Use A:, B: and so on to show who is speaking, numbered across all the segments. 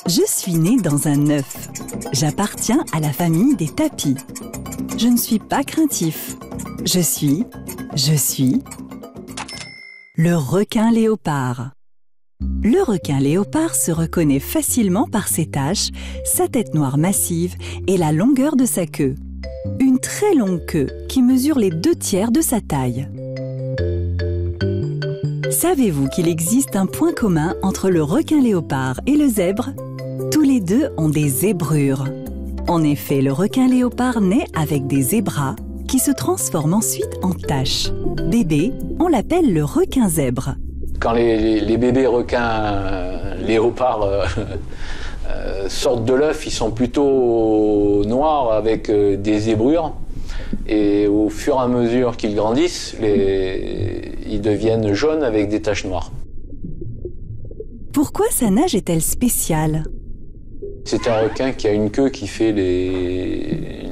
A: Je suis née dans un œuf. J'appartiens à la famille des tapis. Je ne suis pas craintif. Je suis le requin léopard. Le requin léopard se reconnaît facilement par ses taches, sa tête noire massive et la longueur de sa queue. Une très longue queue qui mesure les 2/3 de sa taille. Savez-vous qu'il existe un point commun entre le requin léopard et le zèbre? Tous les deux ont des zébrures. En effet, le requin léopard naît avec des zébras qui se transforment ensuite en taches. Bébé, on l'appelle le requin zèbre.
B: Quand les bébés requins léopards sortent de l'œuf, ils sont plutôt noirs avec des zébrures. Et au fur et à mesure qu'ils grandissent, ils deviennent jaunes avec des taches noires.
A: Pourquoi sa nage est-elle spéciale?
B: C'est un requin qui a une queue qui fait les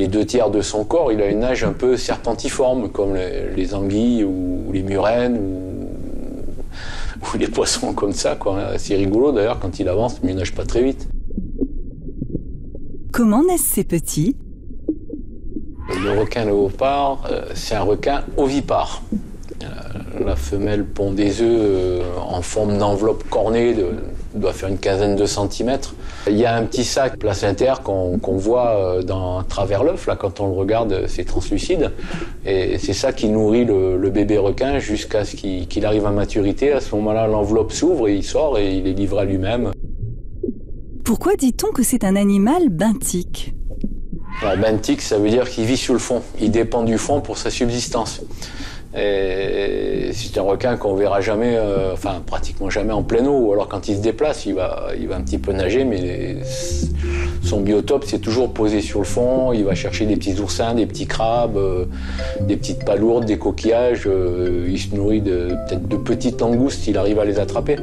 B: 2/3 de son corps. Il a une nage un peu serpentiforme, comme les anguilles ou les murènes ou les poissons comme ça, quoi. C'est rigolo d'ailleurs quand il avance, mais il nage pas très vite.
A: Comment naissent ces petits?
B: Le requin léopard, c'est un requin ovipare. La femelle pond des œufs en forme d'enveloppe cornée, doit faire une quinzaine de centimètres. Il y a un petit sac placentaire qu'on voit à travers l'œuf. Là, quand on le regarde, c'est translucide. Et c'est ça qui nourrit le bébé requin jusqu'à ce qu'il arrive à maturité. À ce moment-là, l'enveloppe s'ouvre et il sort et il est livré à lui-même.
A: Pourquoi dit-on que c'est un animal benthique?
B: Alors, benthique, ça veut dire qu'il vit sur le fond. Il dépend du fond pour sa subsistance. Et c'est un requin qu'on verra jamais, pratiquement jamais en pleine eau. Ou alors quand il se déplace, il va un petit peu nager, mais son biotope c'est toujours posé sur le fond. Il va chercher des petits oursins, des petits crabes, des petites palourdes, des coquillages. Il se nourrit peut-être de petites langoustes s'il arrive à les attraper.